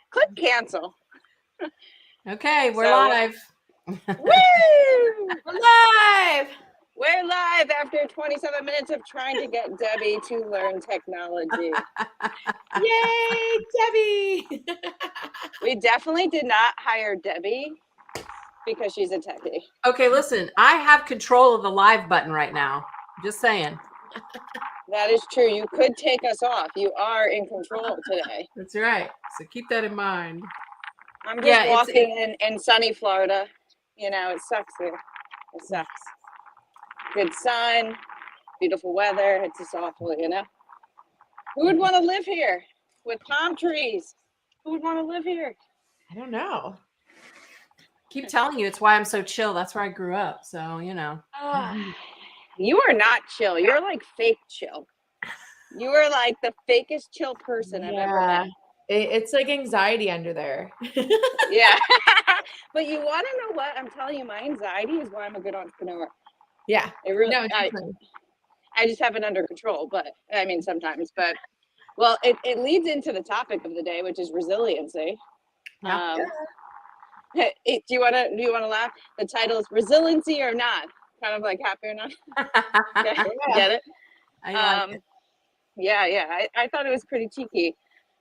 Click cancel. Okay, we're live. Woo! We're live. We're live after 27 minutes of trying to get Debbie to learn technology. Yay, Debbie. We definitely did not hire Debbie because she's a techie. Okay, listen, I have control of the live button right now. Just saying. That is true. You could take us off. You are in control today. That's right. So keep that in mind. I'm just walking in sunny Florida. You know, it sucks here. It sucks. Good sun, beautiful weather. It's just awful, you know? Who would want to live here with palm trees? Who would want to live here? I don't know. Keep telling you, it's why I'm so chill. That's where I grew up. So, you know. You are not chill. You're like fake chill. You are like the fakest chill person I've ever met. It's like anxiety under there. Yeah. But you want to know what? I'm telling you, my anxiety is why I'm a good entrepreneur. Yeah. It really, I just have it under control, but I mean, sometimes, but well, it leads into the topic of the day, which is resiliency. Yeah. Do you want to laugh? The title is Resiliency or Not, kind of like Happy or Not. Okay. Get it? I like it. Yeah. I thought it was pretty cheeky.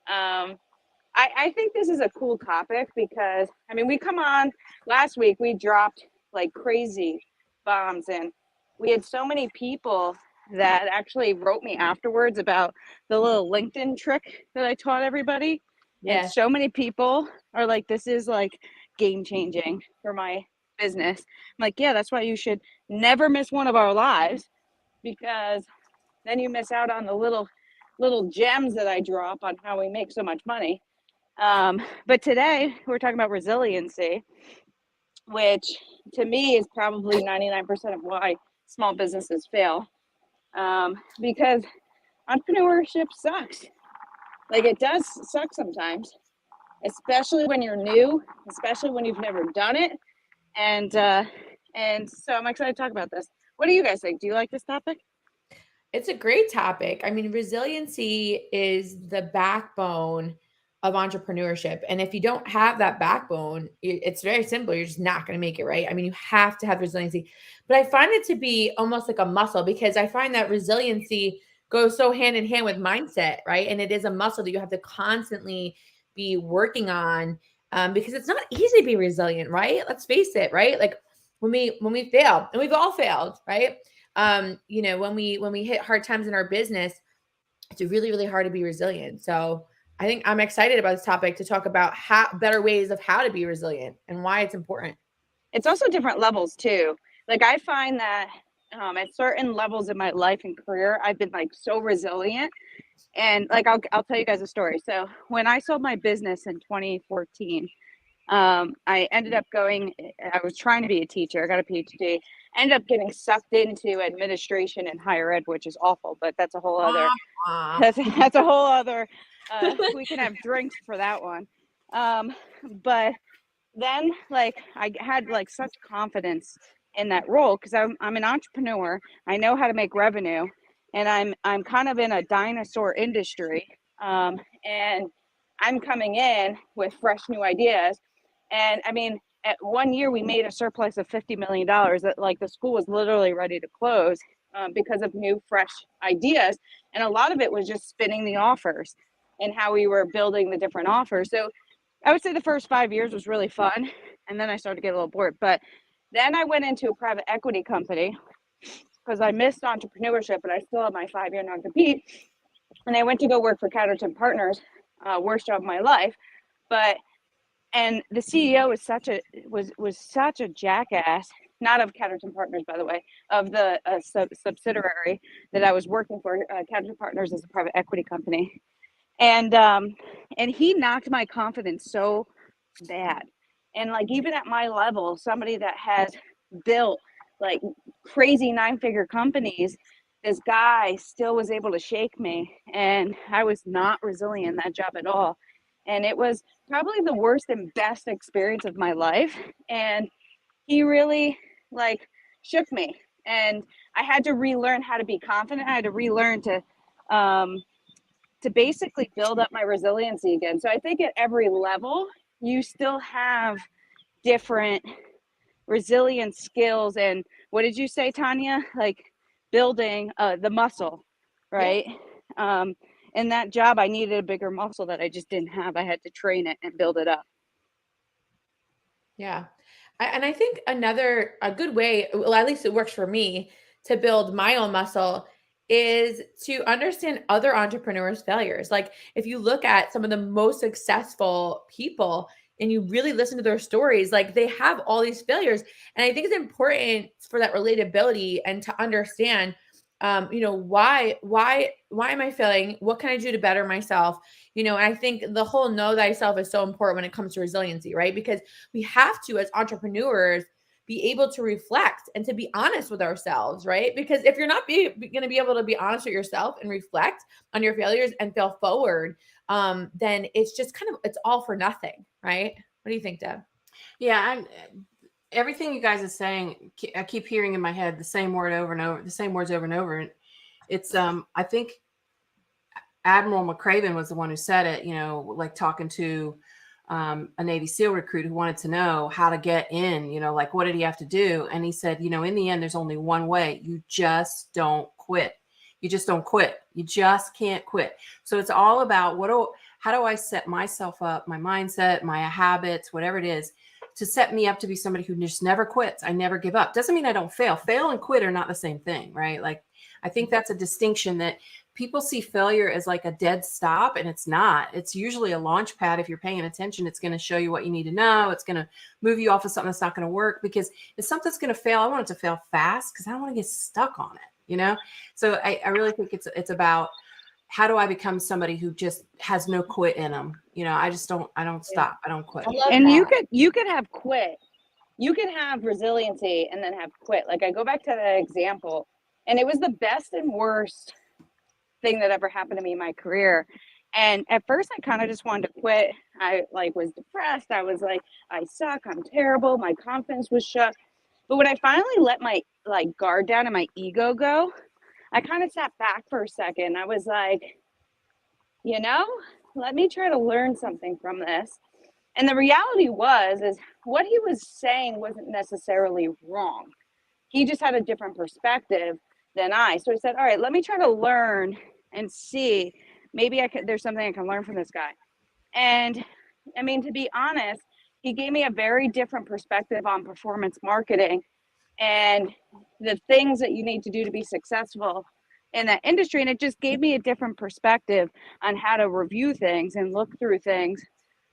I think this is a cool topic because, I mean, we come on last week, we dropped like crazy bombs, and we had so many people that actually wrote me afterwards about the little LinkedIn trick that I taught everybody. Yeah. And so many people are like, this is like game changing for my business. I'm like, yeah, that's why you should never miss one of our lives, because then you miss out on the little gems that I drop on how we make so much money. But today we're talking about resiliency, which to me is probably 99% of why small businesses fail. Because entrepreneurship sucks. Like, it does suck sometimes, especially when you're new, especially when you've never done it. And so I'm excited to talk about this. What do you guys think? Do you like this topic? It's a great topic. I mean, resiliency is the backbone of entrepreneurship. And if you don't have that backbone, it's very simple. You're just not going to make it, right? I mean, you have to have resiliency. But I find it to be almost like a muscle, because I find that resiliency goes so hand in hand with mindset, right? And it is a muscle that you have to constantly be working on, because it's not easy to be resilient, right? Let's face it, right? Like when we fail, and we've all failed, right? You know, when we hit hard times in our business, it's really, really hard to be resilient. So I think I'm excited about this topic to talk about better ways of how to be resilient and why it's important. It's also different levels too. Like, I find that at certain levels in my life and career, I've been like so resilient. And like, I'll tell you guys a story. So when I sold my business in 2014, I ended up I was trying to be a teacher. I got a PhD, ended up getting sucked into administration and higher ed, which is awful, but that's a whole other, that's a whole other, we can have drinks for that one. But then like I had like such confidence in that role, because I'm an entrepreneur. I know how to make revenue, and I'm kind of in a dinosaur industry. And I'm coming in with fresh new ideas. And I mean, at 1 year we made a surplus of $50 million that like the school was literally ready to close, because of new fresh ideas. And a lot of it was just spinning the offers and how we were building the different offers. So I would say the first 5 years was really fun, and then I started to get a little bored. But then I went into a private equity company because I missed entrepreneurship, but I still had my 5-year non-compete. And I went to go work for Catterton Partners, worst job of my life. And the CEO was such a jackass. Not of Catterton Partners, by the way, of the subsidiary that I was working for. Catterton Partners is a private equity company. And he knocked my confidence so bad. And like, even at my level, somebody that has built like crazy 9-figure companies, this guy still was able to shake me, and I was not resilient in that job at all. And it was probably the worst and best experience of my life. And he really like shook me, and I had to relearn how to be confident. I had to relearn to to basically build up my resiliency again. So I think at every level, you still have different resilience skills. And what did you say, Tanya? Like building the muscle, right? In that job, I needed a bigger muscle that I just didn't have. I had to train it and build it up. Yeah. And I think a good way, well, at least it works for me, to build my own muscle is to understand other entrepreneurs' failures. Like if you look at some of the most successful people and you really listen to their stories, like they have all these failures. And I think it's important for that relatability and to understand why am I failing? What can I do to better myself? And I think the whole know thyself is so important when it comes to resiliency, right? Because we have to, as entrepreneurs, be able to reflect and to be honest with ourselves, right? Because if you're not going to be able to be honest with yourself and reflect on your failures and fail forward, then it's just it's all for nothing, right? What do you think, Deb? Yeah, everything you guys are saying, I keep hearing in my head the same word over and over, the same words over and over. And it's, I think Admiral McCraven was the one who said it, like talking to a Navy SEAL recruit who wanted to know how to get in, like, what did he have to do? And he said, in the end, there's only one way. You just don't quit. You just don't quit. You just can't quit. So it's all about how do I set myself up, my mindset, my habits, whatever it is, to set me up to be somebody who just never quits. I never give up. Doesn't mean I don't fail. Fail and quit are not the same thing, right? Like, I think that's a distinction that people see failure as like a dead stop, and it's not. It's usually a launch pad. If you're paying attention, it's going to show you what you need to know. It's going to move you off of something that's not going to work, because if something's going to fail, I want it to fail fast because I don't want to get stuck on it, So I really think it's about, how do I become somebody who just has no quit in them? I don't stop. I don't quit. And you could have quit. You could have resiliency and then have quit. Like I go back to that example, and it was the best and worst thing that ever happened to me in my career. And at first I kind of just wanted to quit. I was depressed. I was like, I suck. I'm terrible. My confidence was shook. But when I finally let my guard down and my ego go, I kind of sat back for a second. I was like, let me try to learn something from this. And the reality is what he was saying wasn't necessarily wrong. He just had a different perspective than I. So I said, all right, let me try to learn and see, maybe there's something I can learn from this guy. And I mean, to be honest, he gave me a very different perspective on performance marketing and the things that you need to do to be successful in that industry. And it just gave me a different perspective on how to review things and look through things,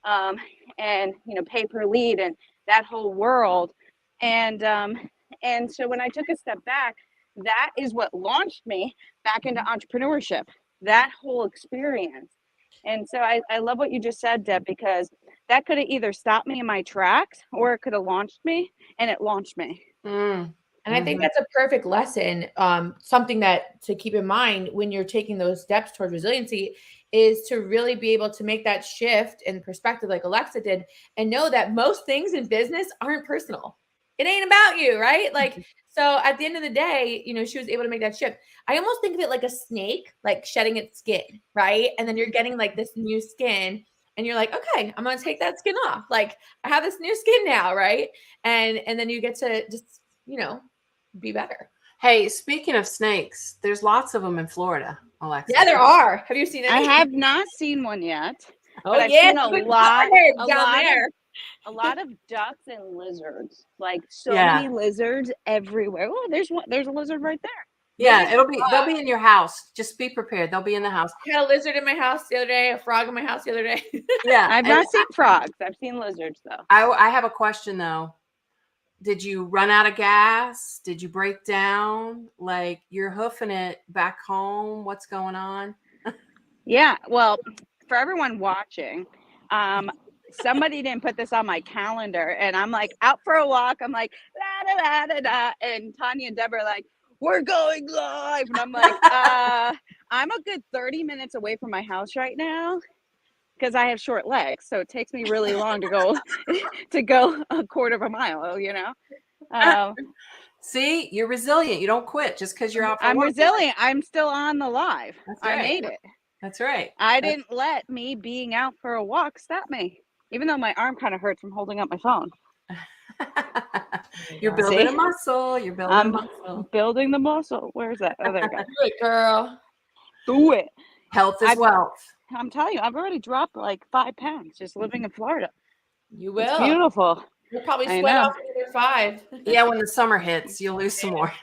and pay per lead and that whole world. And so when I took a step back, that is what launched me back into entrepreneurship, that whole experience. And so I love what you just said, Deb, because that could have either stopped me in my tracks or it could have launched me, and it launched me. And I think that's a perfect lesson. Something that to keep in mind when you're taking those steps towards resiliency is to really be able to make that shift in perspective, like Alexa did, and know that most things in business aren't personal. It ain't about you, right? Like, so at the end of the day, she was able to make that shift. I almost think of it like a snake, like shedding its skin, right? And then you're getting like this new skin, and you're like, okay, I'm going to take that skin off. Like, I have this new skin now, right? And then you get to just, be better. Hey, speaking of snakes, there's lots of them in Florida, Alexa. Yeah, there are. Have you seen any? I have not seen one yet. Oh, yeah. A lot of ducks and lizards, like many lizards everywhere. Oh, there's a lizard right there. Yeah, they'll be in your house. Just be prepared. They'll be in the house. I had a lizard in my house the other day, a frog in my house the other day. Yeah. I've not seen frogs. I've seen lizards though. I have a question though. Did you run out of gas? Did you break down? Like, you're hoofing it back home. What's going on? Yeah. Well, for everyone watching, somebody didn't put this on my calendar, and I'm like out for a walk. I'm like, da, da, da, da, da. And Tanya and Deborah are like, we're going live. And I'm like, I'm a good 30 minutes away from my house right now, because I have short legs, so it takes me really long to go a quarter of a mile, See, you're resilient. You don't quit just because you're out for I'm work. resilient. I'm still on the live. That's right. I made it. That's right. I didn't let me being out for a walk stop me, even though my arm kind of hurts from holding up my phone. You're building See? a muscle. You're building a I'm muscle. building the muscle. Where's that? Oh, there we go. Do it, girl. Do it. Health is wealth. I'm telling you, I've already dropped like 5 pounds just living in Florida. You will. It's beautiful. You'll probably I sweat know. off another 5. Yeah, when the summer hits, you'll lose some more.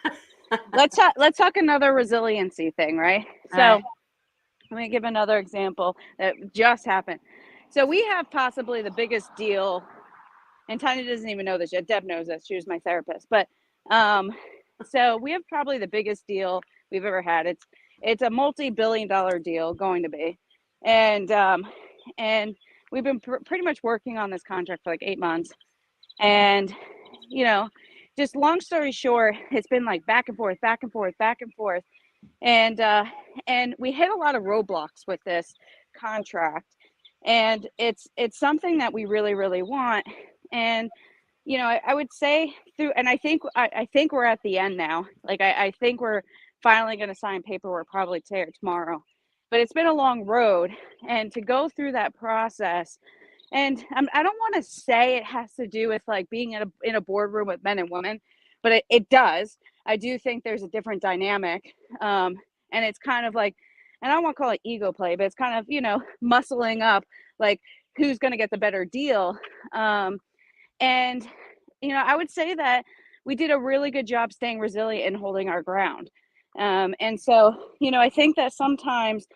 Let's talk another resiliency thing, right? All So right. let me give another example that just happened. So we have possibly the biggest deal, and Tanya doesn't even know this yet. Deb knows this. She was my therapist. But so we have probably the biggest deal we've ever had. It's a multi-billion-dollar deal going to be, and we've been pretty much working on this contract for like 8 months, and you know, just long story short, it's been like back and forth, back and forth, back and forth, and we hit a lot of roadblocks with this contract, and it's something that we really really want, and I would say through, and I think we're at the end now. Like I think we're finally going to sign paperwork probably today or tomorrow, but it's been a long road, and to go through that process. And I don't want to say it has to do with like being in a boardroom with men and women, but it does. I do think there's a different dynamic, and it's kind of like, and I won't call it ego play, but it's kind of muscling up, like who's going to get the better deal. And I would say that we did a really good job staying resilient and holding our ground. And so I think that sometimes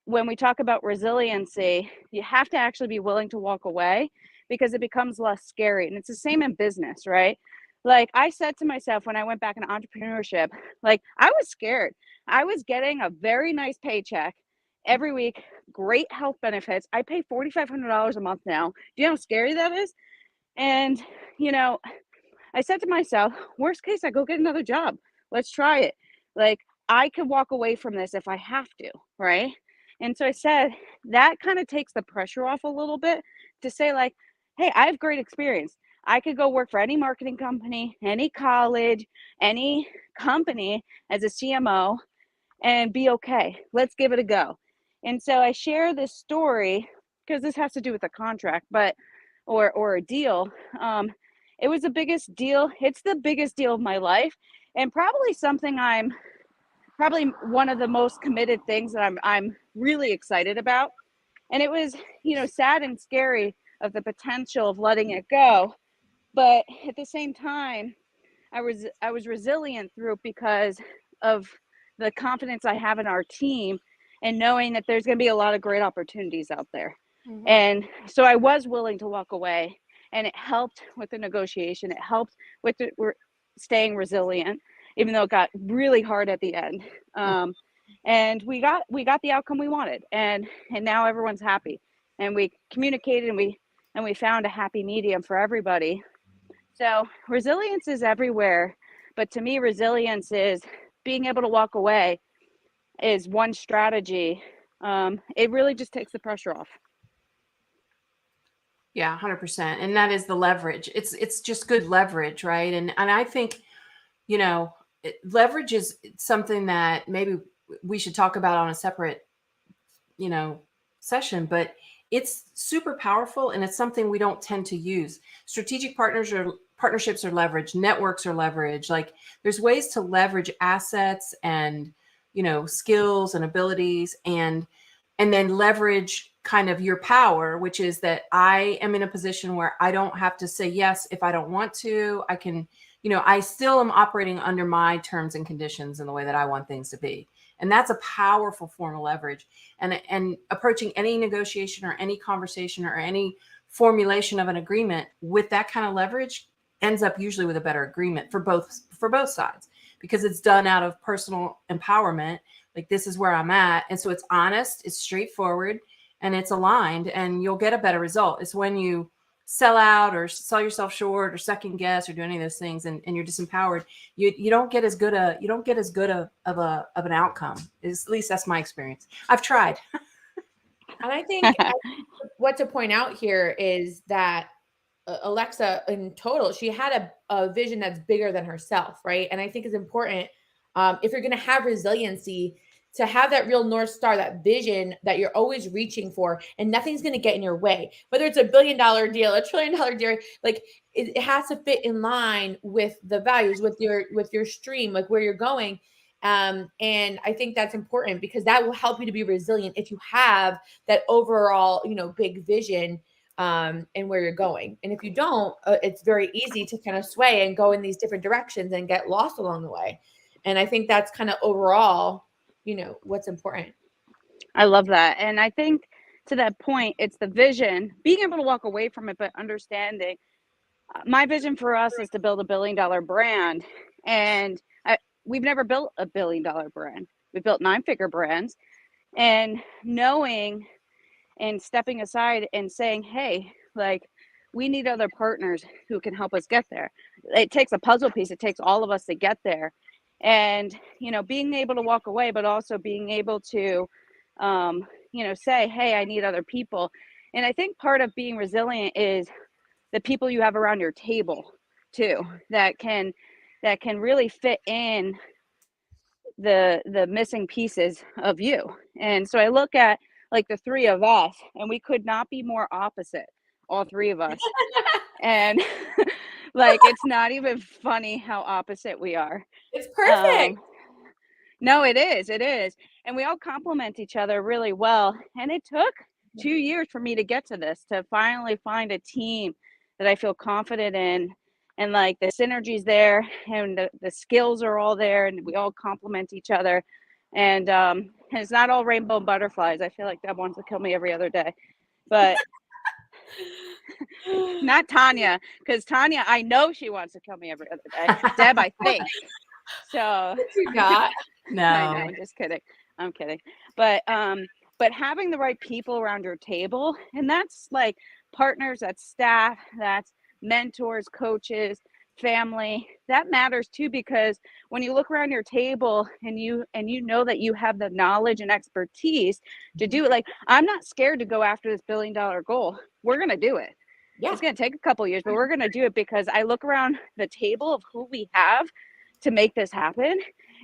when we talk about resiliency, you have to actually be willing to walk away because it becomes less scary. And it's the same in business, right? Like I said to myself when I went back into entrepreneurship, like I was scared. I was getting a very nice paycheck every week, great health benefits. I pay $4,500 a month now. Do you know how scary that is? And, I said to myself, worst case, I go get another job. Let's try it. Like I could walk away from this if I have to, right? And so I said that kind of takes the pressure off a little bit to say like, hey, I have great experience. I could go work for any marketing company, any college, any company as a CMO and be okay. Let's give it a go. And so I share this story because this has to do with a contract, but or a deal. It was the biggest deal. It's the biggest deal of my life, and probably something I'm probably one of the most committed things that I'm really excited about. And it was, sad and scary of the potential of letting it go, but at the same time, I was resilient through it because of the confidence I have in our team and knowing that there's going to be a lot of great opportunities out there. Mhm. And so I was willing to walk away, and it helped with the negotiation. It helped with we're staying resilient, even though it got really hard at the end. And we got the outcome we wanted, and now everyone's happy. And we communicated, and we found a happy medium for everybody. So resilience is everywhere, but to me, resilience is being able to walk away is one strategy. It really just takes the pressure off. Yeah, 100%. And that is the leverage. It's just good leverage, right? And I think, leverage is something that maybe we should talk about on a separate, session, but it's super powerful and it's something we don't tend to use. Strategic partnerships are leverage, networks are leverage. Like there's ways to leverage assets and, skills and abilities and then leverage kind of your power, which is that I am in a position where I don't have to say yes if I don't want to. I can, I still am operating under my terms and conditions in the way that I want things to be. And that's a powerful form of leverage. And approaching any negotiation or any conversation or any formulation of an agreement with that kind of leverage ends up usually with a better agreement for both sides, because it's done out of personal empowerment. Like this is where I'm at. And so it's honest, it's straightforward, and it's aligned, and you'll get a better result. It's when you sell out or sell yourself short or second guess or do any of those things and you're disempowered, you don't get as good of an outcome. At least that's my experience. I've tried. And I think what to point out here is that Alexa in total, she had a vision that's bigger than herself, right? And I think it's important if you're going to have resiliency to have that real North Star, that vision that you're always reaching for, and nothing's going to get in your way. Whether it's $1 billion deal, $1 trillion deal, like it has to fit in line with the values, with your stream, like where you're going. And I think that's important because that will help you to be resilient if you have that overall, big vision and where you're going. And if you don't, it's very easy to kind of sway and go in these different directions and get lost along the way. And I think that's kind of overall, what's important. I love that. And I think to that point, it's the vision, being able to walk away from it, but understanding my vision for us is to build $1 billion brand. And we've never built $1 billion brand. We built 9-figure brands, and knowing and stepping aside and saying, hey, like, we need other partners who can help us get there. It takes a puzzle piece. It takes all of us to get there. And, being able to walk away, but also being able to, say, hey, I need other people. And I think part of being resilient is the people you have around your table too, that can really fit in the missing pieces of you. And so I look at like the three of us, and we could not be more opposite, all three of us. And like, it's not even funny how opposite we are. It's perfect. No, it is. And we all complement each other really well. And it took 2 years for me to get to this, to finally find a team that I feel confident in. And like the synergy's there, and the skills are all there, and we all complement each other. And it's not all rainbow and butterflies. I feel like Deb wants to kill me every other day. But not Tanya, because Tanya, I know she wants to kill me every other day. Deb, I think. So you got No, I know, I'm just kidding. I'm kidding. But having the right people around your table, and that's like partners, that's staff, that's mentors, coaches, family, that matters too, because when you look around your table and you know that you have the knowledge and expertise to do it, like, I'm not scared to go after this $1 billion goal. We're going to do it. Yeah. It's going to take a couple of years, but we're going to do it because I look around the table of who we have to make this happen,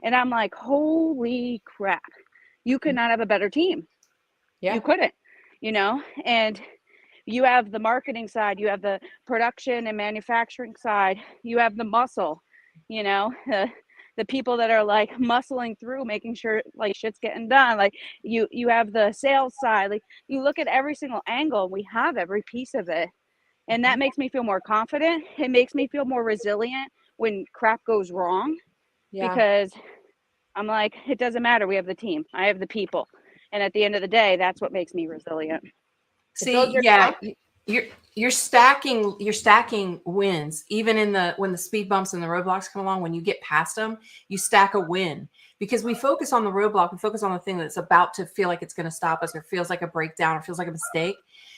and I'm like, holy crap, you could not have a better team. Yeah. You couldn't, and you have the marketing side, you have the production and manufacturing side, you have the muscle, the people that are like muscling through, making sure like shit's getting done. Like you have the sales side. Like, you look at every single angle, we have every piece of it. And that makes me feel more confident. It makes me feel more resilient when crap goes wrong, because I'm like, it doesn't matter. We have the team. I have the people. And at the end of the day, that's what makes me resilient. see, yeah, you're stacking wins, even when the speed bumps and the roadblocks come along. When you get past them, you stack a win, because we focus on the roadblock, we focus on the thing that's about to feel like it's going to stop us, or feels like a breakdown, or feels like a mistake.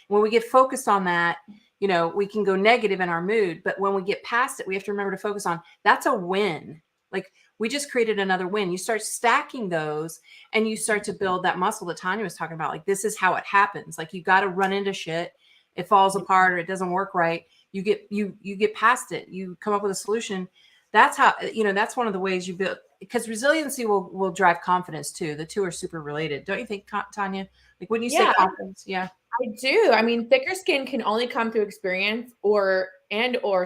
When we get focused on that, we can go negative in our mood. But when we get past it, we have to remember to focus on, that's a win. Like, we just created another win. You start stacking those, and you start to build that muscle that Tanya was talking about. Like, this is how it happens. Like, you got to run into shit. It falls apart, or it doesn't work right. You get past it. You come up with a solution. That's how, that's one of the ways you build, because resiliency will drive confidence too. The two are super related. Don't you think, Tanya? Like, when you say confidence, yeah. I do. I mean, thicker skin can only come through experience or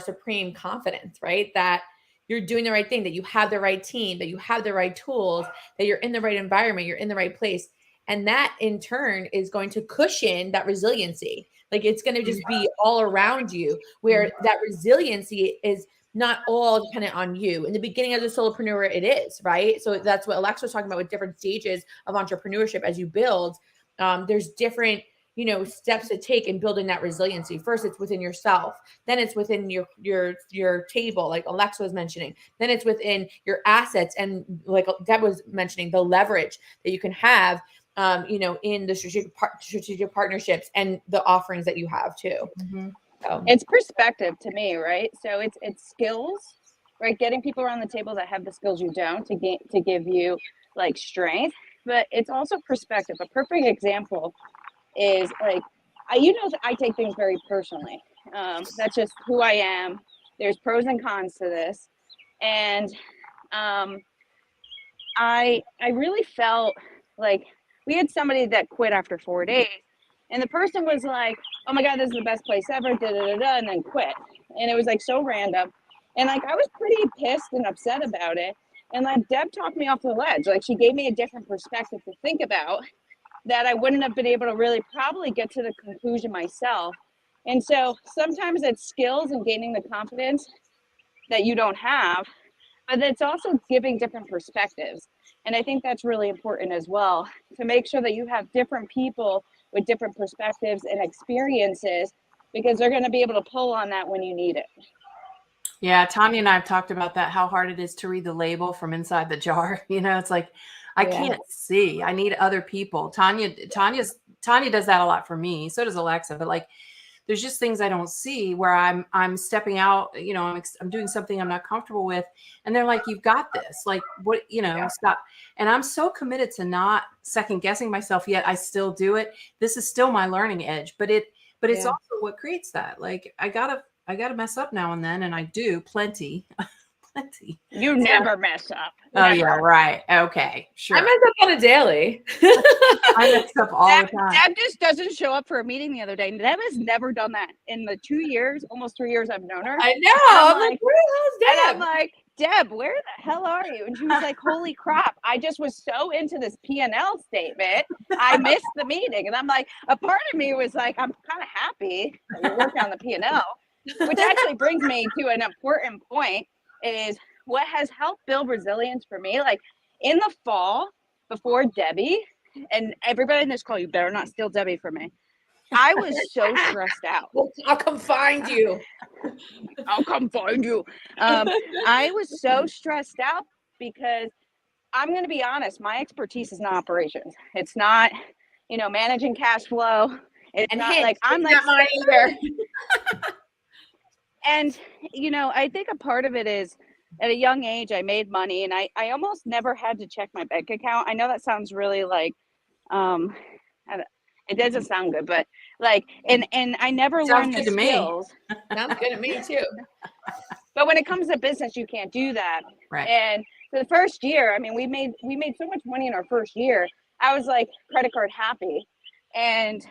supreme confidence, right? That you're doing the right thing, that you have the right team, that you have the right tools, that you're in the right environment, you're in the right place. And that in turn is going to cushion that resiliency. Like, it's going to just be all around you, where that resiliency is not all dependent on you. In the beginning of the solopreneur, it is, right? So that's what Alexa was talking about with different stages of entrepreneurship. As you build, there's different steps to take in building that resiliency. First, it's within yourself. Then it's within your table, like Alexa was mentioning. Then it's within your assets, and like Deb was mentioning, the leverage that you can have, in the strategic partnerships and the offerings that you have too. Mm-hmm. So it's perspective to me, right? So it's skills, right? Getting people around the table that have the skills you don't, to give you like strength, but it's also perspective. A perfect example is like, I take things very personally. That's just who I am. There's pros and cons to this. And I really felt like we had somebody that quit after 4 days, and the person was like, oh my God, this is the best place ever, da da da da, and then quit. And it was like so random. And like I was pretty pissed and upset about it. And like Deb talked me off the ledge. Like she gave me a different perspective to think about that I wouldn't have been able to really probably get to the conclusion myself. And so sometimes it's skills and gaining the confidence that you don't have, but it's also giving different perspectives. And I think that's really important as well, to make sure that you have different people with different perspectives and experiences, because they're going to be able to pull on that when you need it. Yeah, Tanya and I have talked about that, how hard it is to read the label from inside the jar. You know, it's like, I can't see. I need other people. Tanya does that a lot for me. So does Alexa. But like, there's just things I don't see where I'm stepping out. You know, I'm doing something I'm not comfortable with, and they're like, "You've got this." Like, what? You know, stop. And I'm so committed to not second guessing myself. Yet I still do it. This is still my learning edge. But it's also what creates that. Like, I gotta mess up now and then, and I do plenty. You never mess up. Oh, Never. yeah, right. Okay, sure. I mess up on a daily. I mess up all the time. Deb just doesn't show up for a meeting the other day. Deb has never done that in the 2 years, almost 3 years I've known her. I know. I'm like, where the hell is Deb? And I'm like, Deb, where the hell are you? And she was like, holy crap, I just was so into this P&L statement, I missed the meeting. And I'm like, a part of me was like, I'm kind of happy that you're working on the P&L, which actually brings me to an important point, is what has helped build resilience for me. Like in the fall, before Debbie, and everybody in this call, you better not steal Debbie from me, I was so stressed out. I'll come find you. I'll come find you. I was so stressed out because I'm going to be honest, my expertise is not operations. It's not, managing cash flow. It's not like I'm like, not mine either. And, I think a part of it is at a young age, I made money and I almost never had to check my bank account. I know that sounds really like, it doesn't sound good, but like, and I never learned the skills. Sounds good to me too. But when it comes to business, you can't do that. Right. And for the first year, I mean, we made so much money in our first year. I was like credit card happy, and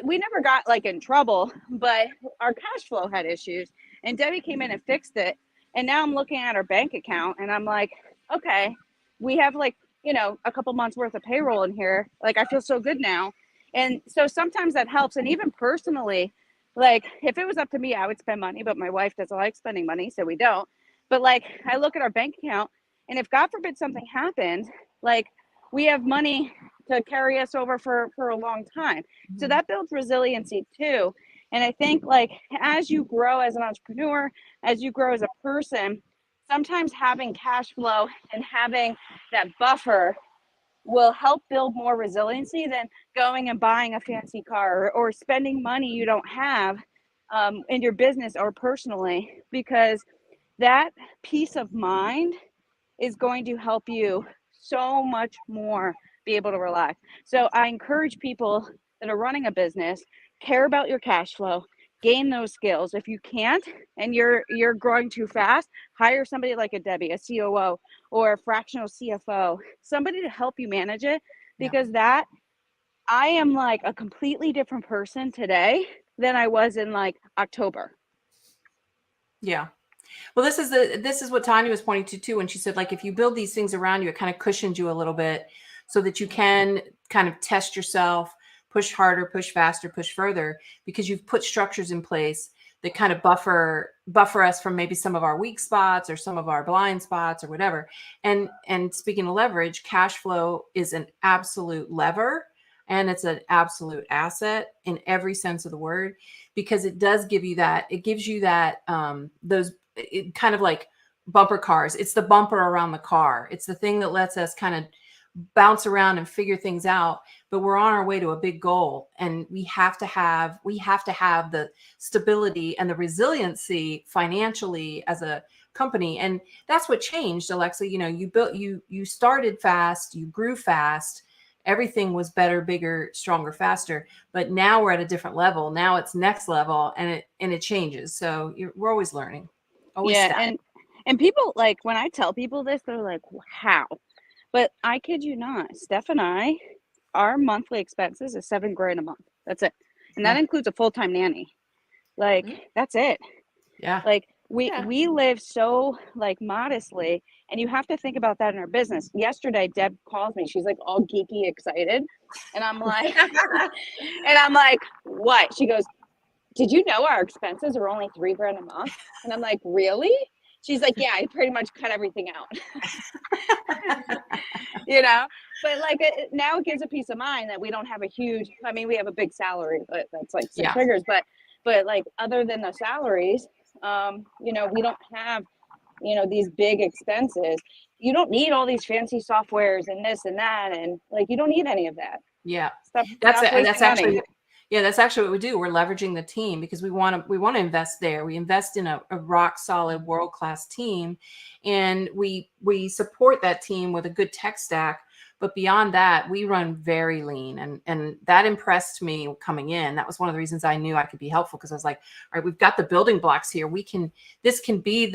we never got like in trouble, but our cash flow had issues, and Debbie came in and fixed it. And now I'm looking at our bank account, and I'm like, okay, we have like, a couple months worth of payroll in here. Like, I feel so good now. And so sometimes that helps. And even personally, like if it was up to me, I would spend money, but my wife doesn't like spending money, so we don't. But like, I look at our bank account, and if God forbid something happened, like we have money to carry us over for a long time. Mm-hmm. So that builds resiliency too. And I think like, as you grow as an entrepreneur, as you grow as a person, sometimes having cash flow and having that buffer will help build more resiliency than going and buying a fancy car or spending money you don't have in your business or personally, because that peace of mind is going to help you so much more be able to relax. So I encourage people that are running a business, care about your cash flow, gain those skills. If you can't and you're growing too fast, hire somebody like a Debbie, a COO, or a fractional CFO, somebody to help you manage it, because that I am like a completely different person today than I was in like October. Yeah. Well, this is what Tanya was pointing to too, when she said, like, if you build these things around you, it kind of cushions you a little bit so that you can kind of test yourself, push harder, push faster, push further, because you've put structures in place that kind of buffer us from maybe some of our weak spots or some of our blind spots or whatever. And speaking of leverage, cash flow is an absolute lever, and it's an absolute asset in every sense of the word, because it does give you that. It gives you that it kind of like bumper cars. It's the bumper around the car. It's the thing that lets us kind of bounce around and figure things out, but we're on our way to a big goal, and we have to have the stability and the resiliency financially as a company. And that's what changed, Alexa. You started fast, you grew fast, everything was better, bigger, stronger, faster, but now we're at a different level. Now it's next level, and it changes. So we're always learning. Always. Yeah. And people, like, when I tell people this, they're like, how? But I kid you not, Steph and I, our monthly expenses is $7,000 a month. That's it. And that Yeah. includes a full-time nanny. Like, that's it. Yeah. Like Yeah. we live so like modestly, and you have to think about that in our business. Yesterday, Deb calls me. She's like all geeky excited, and I'm like, what? She goes, "Did you know our expenses are only $3,000 a month?" And I'm like, "Really?" She's like, "Yeah, I pretty much cut everything out." You know, but like now it gives a peace of mind that we don't have a huge. I mean, we have a big salary, but that's like six Yeah. figures. But like other than the salaries, you know, we don't have, you know, these big expenses. You don't need all these fancy softwares and this and that, and like you don't need any of that. Yeah. Stop That's wasting actually money. yeah, that's actually what we do. We're leveraging the team because we want to invest there. We invest in a rock solid world-class team, and we support that team with a good tech stack. But beyond that, we run very lean, and that impressed me coming in. That was one of the reasons I knew I could be helpful, because I was like, all right, we've got the building blocks here. This can be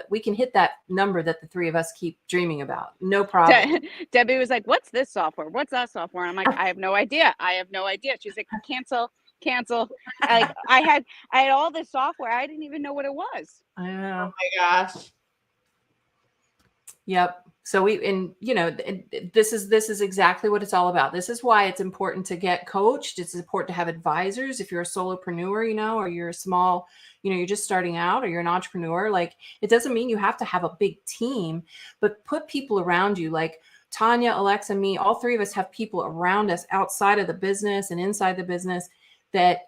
we can hit that number that the three of us keep dreaming about. No problem. Debbie was like, "What's this software? What's that software?" I'm like, "I have no idea. I have no idea." She's like, "Cancel, cancel." Like I had all this software. I didn't even know what it was. I know. Oh my gosh. Yep. So this is exactly what it's all about. This is why it's important to get coached. It's important to have advisors. If you're a solopreneur, or you're a small, you're just starting out, or you're an entrepreneur, like it doesn't mean you have to have a big team, but put people around you. Like Tanya, Alexa, me, all three of us have people around us outside of the business and inside the business that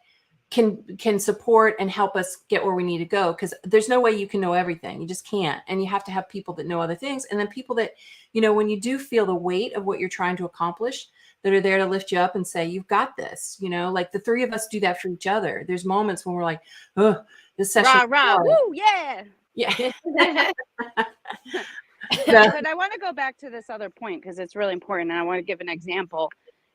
can support and help us get where we need to go, because there's no way you can know everything. You just can't. And you have to have people that know other things, and then people that, when you do feel the weight of what you're trying to accomplish, that are there to lift you up and say, you've got this. Like the three of us do that for each other. There's moments when we're like, oh, this session, Rah, woo, yeah. But I want to go back to this other point because it's really important, and I want to give an example.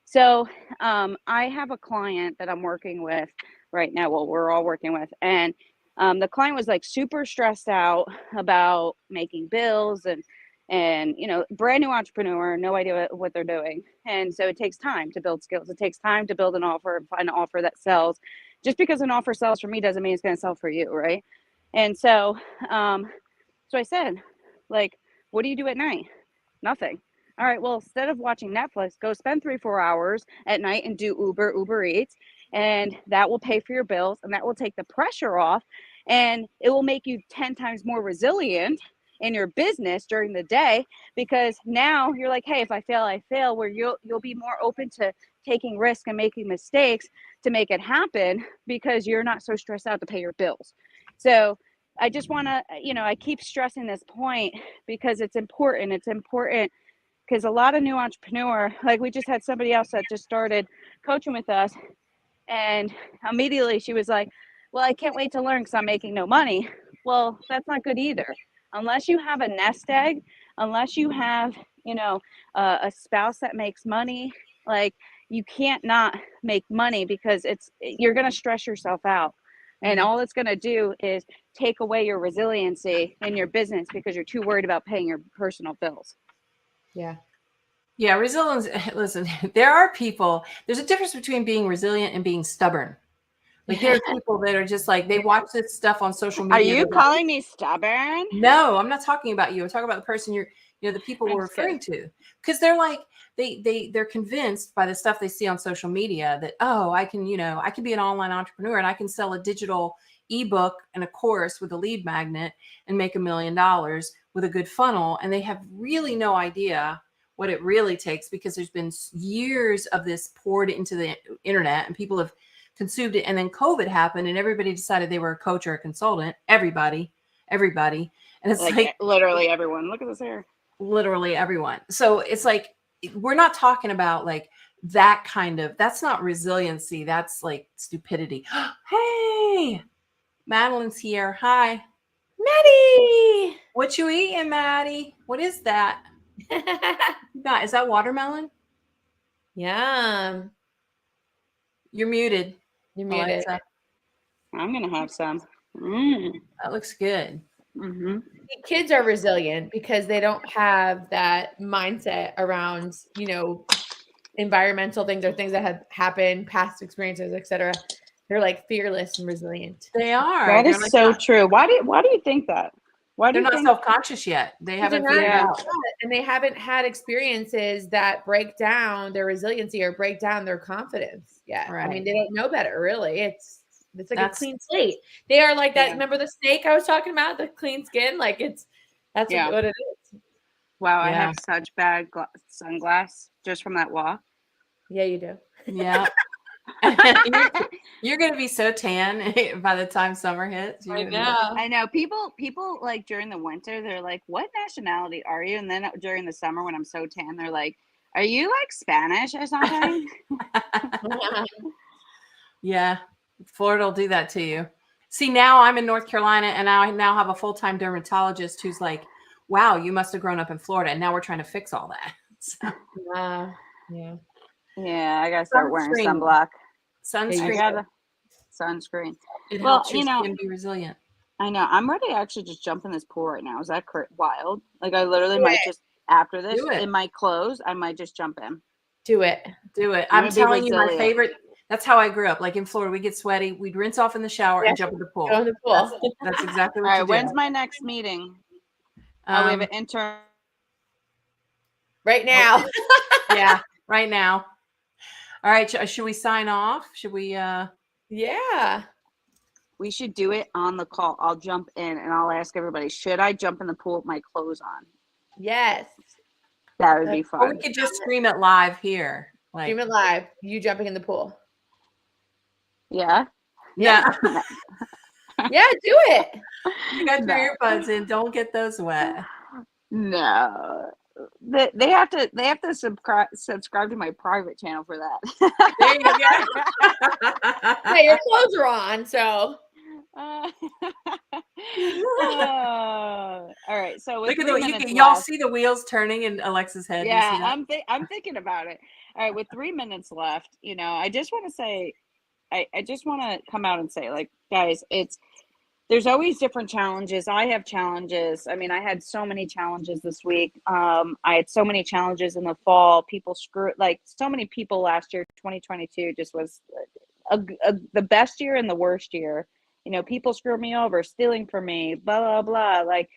So I have a client that I'm working with right now. Well, we're all working with, and the client was like super stressed out about making bills and brand new entrepreneur, no idea what they're doing. And so it takes time to build skills. It takes time to build an offer and find an offer that sells. Just because an offer sells for me doesn't mean it's going to sell for you, right? And so I said, like, what do you do at night? Nothing. All right, well, instead of watching Netflix, go spend 3-4 hours at night and do Uber Eats, and that will pay for your bills, and that will take the pressure off, and it will make you 10 times more resilient in your business during the day, because now you're like, hey, if I fail, where you'll be more open to taking risk and making mistakes to make it happen, because you're not so stressed out to pay your bills. So I just want to, I keep stressing this point because it's important. It's important because a lot of new entrepreneur, like we just had somebody else that just started coaching with us, and immediately she was like, well, I can't wait to learn because I'm making no money. Well, that's not good either. Unless you have a nest egg, unless you have, a spouse that makes money, like you can't not make money, because you're going to stress yourself out. And all it's going to do is take away your resiliency in your business because you're too worried about paying your personal bills. Yeah. Yeah. Resilience. Listen, there's a difference between being resilient and being stubborn. Like there are people that are just like, they watch this stuff on social media. Are you calling me stubborn? No, I'm not talking about you. I'm talking about the person the people we're referring to. Because they're like, they're convinced by the stuff they see on social media that, oh, I can be an online entrepreneur and I can sell a digital ebook and a course with a lead magnet and make $1 million with a good funnel. And they have really no idea what it really takes, because there's been years of this poured into the internet and people have consumed it. And then COVID happened and everybody decided they were a coach or a consultant. Everybody. And it's like literally everyone. Look at this hair. Literally everyone. So it's like, we're not talking about like that that's not resiliency. That's like stupidity. Hey, Madeline's here. Hi. Maddie. What you eating, Maddie? What is that? Is that watermelon? Yum. You're muted. You're muted. Alexa. I'm going to have some. That looks good. Mm-hmm. Kids are resilient because they don't have that mindset around, environmental things or things that have happened, past experiences, etc. They're like fearless and resilient. They are. That They're is like so not, true. Why do you think that? Why do they're you not think? self-conscious yet. They Because they're haven't not, figured Yeah. out. and they haven't had experiences that break down their resiliency or break down their confidence yet. I mean, Right. they don't know better, really. It's like a That's clean slate. They are like that. Yeah. Remember the snake I was talking about, the clean skin? Like that's Yeah. what it is. Wow, I yeah. have such bad sunglass just from that walk. Yeah, you do. Yeah. You're gonna be so tan by the time summer hits. You're I gonna be know. I know people like during the winter, they're like, "What nationality are you?" And then during the summer, when I'm so tan, they're like, "Are you like Spanish or something?" yeah. Florida will do that to you. See, now I'm in North Carolina and I now have a full-time dermatologist who's like, wow, you must have grown up in Florida. And now we're trying to fix all that. So, Wow. Yeah. Yeah, I gotta start wearing Sunscreen. sunblock. I sunscreen. gotta sunscreen. It Well, helps your skin be resilient. I know. I'm ready to actually just jump in this pool right now. Is that wild? Like, I literally Do might it. just, after this, Do it. in my clothes, I might just jump in. Do it. Do it. I'm I'm gonna be telling you, my resilient. favorite. That's how I grew up. Like in Florida, we get sweaty. We'd rinse off in the shower and Yes. jump in the pool. Go in the pool. That's exactly All what right, you do. when's my next meeting? We have an intern. Right now. Yeah, right now. All right, should we sign off? Should we? Yeah. We should do it on the call. I'll jump in and I'll ask everybody, should I jump in the pool with my clothes on? Yes. That would be Or we fun. could just scream it live here. Like, Stream it live. You jumping in the pool. Yeah. yeah. Yeah, do it. You got No. your earbuds in. Don't get those wet. No. They have to subscribe to my private channel for that. There you go. Yeah, your clothes are on, so. All right. So with Look at 3 minutes y'all left, see the wheels turning in Alexa's head. yeah, You see that? I'm thinking about it. All right, with 3 minutes left, I just want to say, I just want to come out and say, like, guys, there's always different challenges. I have challenges. I mean, I had so many challenges this week. I had so many challenges in the fall. So many people last year, 2022, just was the best year and the worst year. People screwed me over, stealing from me, blah, blah, blah. Like,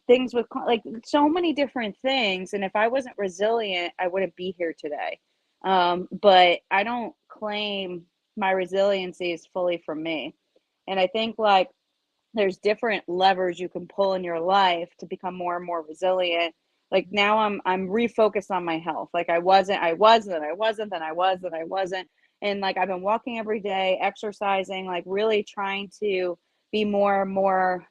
things with like so many different things. And if I wasn't resilient, I wouldn't be here today. But I don't claim my resiliency is fully from me. And I think like there's different levers you can pull in your life to become more and more resilient. Like now I'm refocused on my health. Like I was, then I was, then I wasn't. And like I've been walking every day, exercising, like really trying to be more and more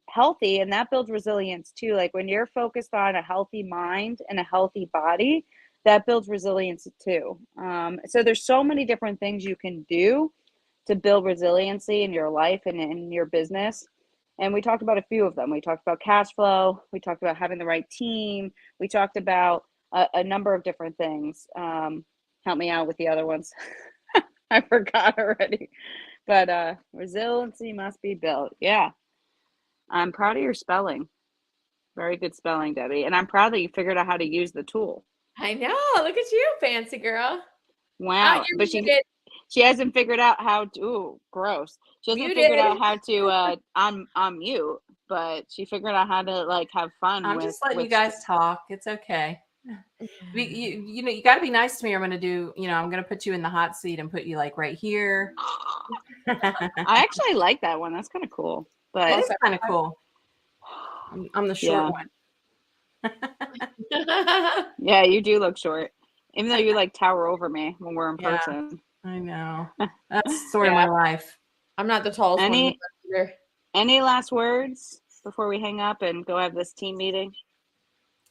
healthy. And that builds resilience too. Like when you're focused on a healthy mind and a healthy body, that builds resilience too. So there's so many different things you can do to build resiliency in your life and in your business. And we talked about a few of them. We talked about cash flow. We talked about having the right team. We talked about a number of different things. Help me out with the other ones. I forgot already. But resiliency must be built. Yeah. I'm proud of your spelling. Very good spelling, Debbie. And I'm proud that you figured out how to use the tool. I know. Look at you, fancy girl. Wow. You're But muted. she hasn't figured out how to, ooh, gross. She hasn't figured out how to unmute, but she figured out how to like have fun. I'm just letting you guys talk. It's okay. You got to be nice to me. I'm going to do, I'm going to put you in the hot seat and put you like right here. I actually like that one. That's kind of cool. But It is kind of cool. I'm the short one. Yeah, you do look short. Even though you like tower over me when we're in person. I know. That's sort of my life. I'm not the tallest one either. Any last words before we hang up and go have this team meeting?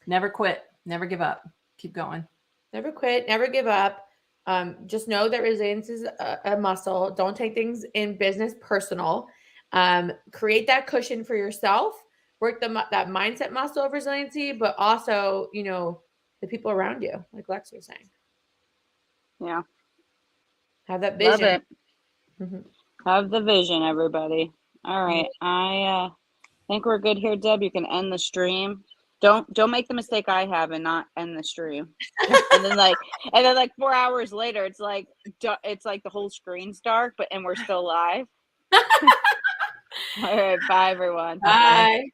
Never quit. Never give up. Keep going. Never quit. Never give up. Just know that resilience is a muscle. Don't take things in business personal. Create that cushion for yourself. Work that mindset muscle of resiliency, but also, the people around you, like Lex was saying. Yeah. Have that vision. Love it. Have the vision, everybody. All right. think we're good here, Deb. You can end the stream. Don't make the mistake I have and not end the stream. and then like 4 hours later, it's like the whole screen's dark, and we're still live. All right, bye everyone. Bye.